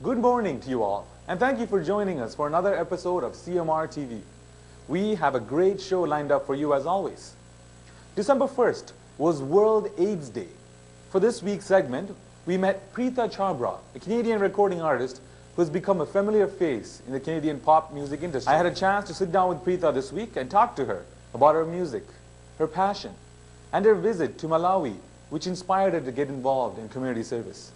Good morning to you all, and thank you for joining us for another episode of CMR TV. We have a great show lined up for you as always. December 1st was World AIDS Day. For this week's segment, we met Prita Chhabra, a Canadian recording artist who has become a familiar face in the Canadian pop music industry. I had a chance to sit down with Prita this week and talk to her about her music, her passion, and her visit to Malawi, which inspired her to get involved in community service.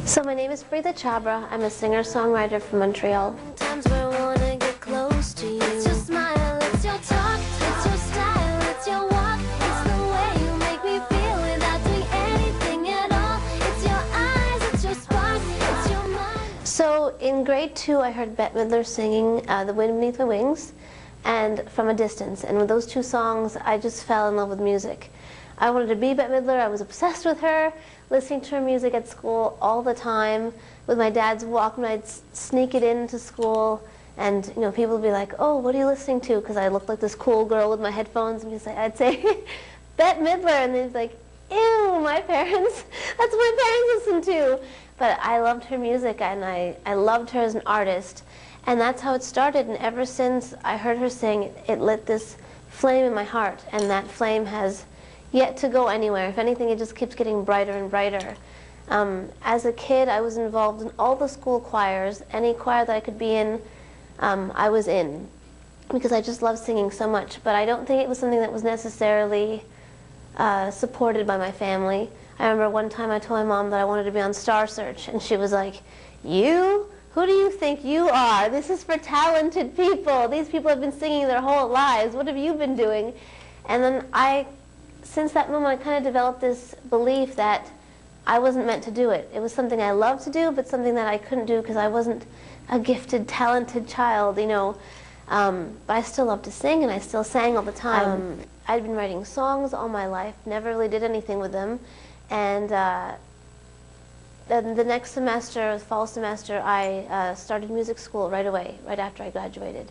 So my name is Prita Chhabra. I'm a singer-songwriter from Montreal. Times where I wanna get close to you. It's your smile, it's your talk, it's your style, it's your walk, it's the way you make me feel without doing anything at all. It's your eyes, it's your spark, it's your mind. So in grade 2, I heard Bette Midler singing "The Wind Beneath My Wings" and "From a Distance," and with those two songs, I just fell in love with music. I wanted to be Bette Midler. I was obsessed with her, listening to her music at school all the time. With my dad's Walkman, I'd sneak it into school, and people would be like, "Oh, what are you listening to?" Because I looked like this cool girl with my headphones, and I'd say, "Bette Midler," and they'd be like, "Ew, my parents, that's what my parents listen to." But I loved her music, and I loved her as an artist, and that's how it started. And ever since I heard her sing, it lit this flame in my heart, and that flame has yet to go anywhere. If anything, it just keeps getting brighter and brighter. As a kid, I was involved in all the school choirs. Any choir that I could be in, I was in, because I just loved singing so much. But I don't think it was something that was necessarily supported by my family. I remember one time I told my mom that I wanted to be on Star Search, and she was like, "You? Who do you think you are? This is for talented people. These people have been singing their whole lives. What have you been doing?" And then since that moment, I kind of developed this belief that I wasn't meant to do it. It was something I loved to do, but something that I couldn't do because I wasn't a gifted, talented child, But I still love to sing, and I still sang all the time. I'd been writing songs all my life, never really did anything with them. And then the next semester, fall semester, I started music school right away, right after I graduated.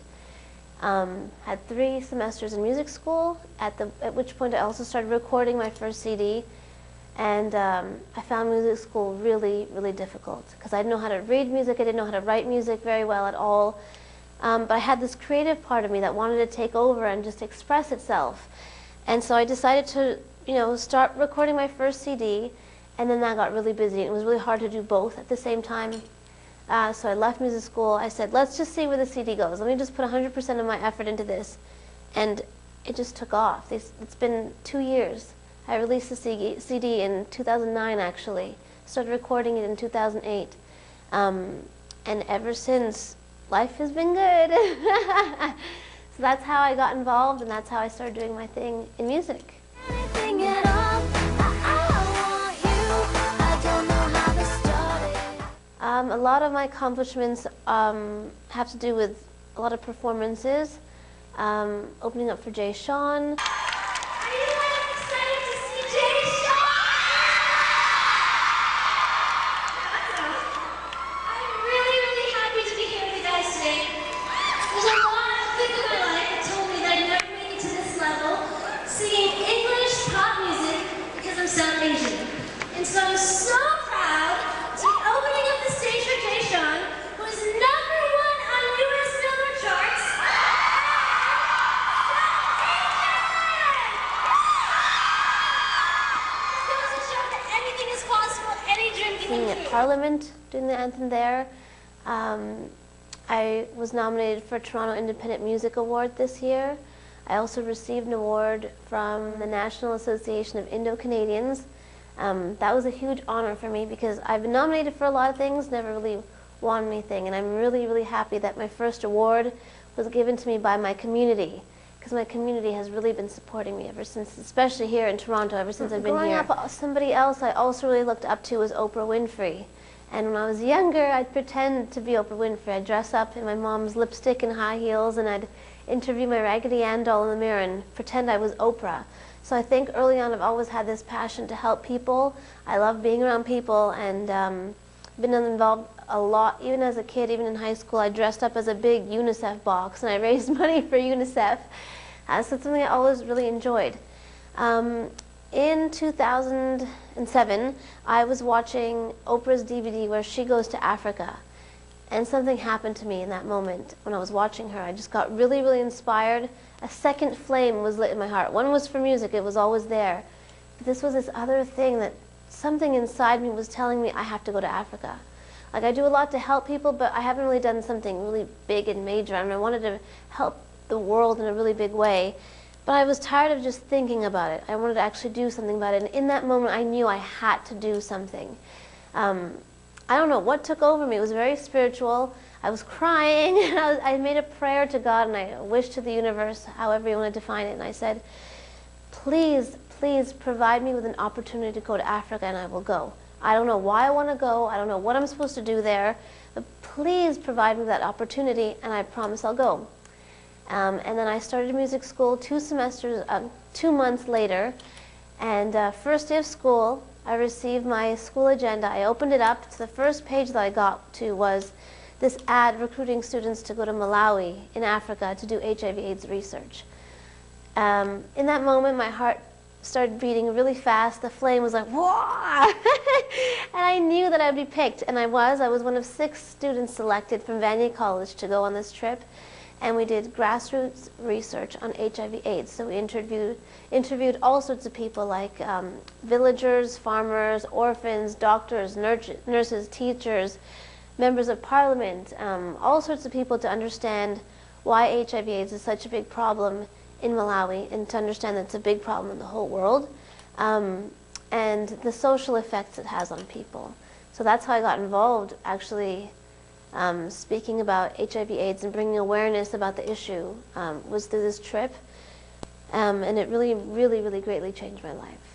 Had 3 semesters in music school, at which point I also started recording my first CD, and I found music school really, really difficult, because I didn't know how to read music, I didn't know how to write music very well at all, but I had this creative part of me that wanted to take over and just express itself, and so I decided to, start recording my first CD, and then that got really busy, and it was really hard to do both at the same time. So I left music school. I said, let's just see where the CD goes. Let me just put 100% of my effort into this. And it just took off. It's been 2 years. I released the CD in 2009, actually. Started recording it in 2008. And ever since, life has been good. So that's how I got involved, and that's how I started doing my thing in music. Anything at all. A lot of my accomplishments have to do with a lot of performances, opening up for Jay Sean. Are you excited to see Jay Sean? I'm really, really happy to be here with you guys today. There's a lot of things in my life that told me that I'd never make it to this level, singing English pop music because I'm South Asian. And so I'm so proud to be opening up the stage for Jay Sean, who is #1 on US Billboard charts. This goes to show that anything is possible, any dream can Singing be at true. Parliament, doing the anthem there. I was nominated for Toronto Independent Music Award this year. I also received an award from the National Association of Indo-Canadians. That was a huge honor for me, because I've been nominated for a lot of things, never really won anything, and I'm really, really happy that my first award was given to me by my community, because my community has really been supporting me ever since, especially here in Toronto, ever since I've been here. Growing up, somebody else I also really looked up to was Oprah Winfrey, and when I was younger, I'd pretend to be Oprah Winfrey. I'd dress up in my mom's lipstick and high heels, and I'd interview my Raggedy Ann doll in the mirror and pretend I was Oprah. So I think early on I've always had this passion to help people. I love being around people, and been involved a lot. Even as a kid, even in high school, I dressed up as a big UNICEF box, and I raised money for UNICEF. So it's something I always really enjoyed. in 2007, I was watching Oprah's DVD where she goes to Africa. And something happened to me in that moment when I was watching her. I just got really, really inspired. A second flame was lit in my heart. One was for music, it was always there. But this was this other thing that something inside me was telling me I have to go to Africa. Like, I do a lot to help people, but I haven't really done something really big and major. I mean, I wanted to help the world in a really big way. But I was tired of just thinking about it. I wanted to actually do something about it. And in that moment, I knew I had to do something. I don't know what took over me. It was very spiritual. I was crying. I made a prayer to God, and I wished to the universe, however you want to define it. And I said, please, please provide me with an opportunity to go to Africa, and I will go. I don't know why I want to go. I don't know what I'm supposed to do there. But please provide me that opportunity, and I promise I'll go. And then I started music school 2 months later. And first day of school, I received my school agenda. I opened it up. The first page that I got to was this ad recruiting students to go to Malawi in Africa to do HIV/AIDS research. In that moment, my heart started beating really fast. The flame was like, whoa! And I knew that I'd be picked, and I was. I was one of 6 students selected from Vanier College to go on this trip. And we did grassroots research on HIV/AIDS. So we interviewed all sorts of people, like villagers, farmers, orphans, doctors, nurses, teachers, members of parliament, all sorts of people to understand why HIV/AIDS is such a big problem in Malawi, and to understand that it's a big problem in the whole world, and the social effects it has on people. So that's how I got involved, actually. Speaking about HIV/AIDS and bringing awareness about the issue was through this trip, and it really, really, really greatly changed my life.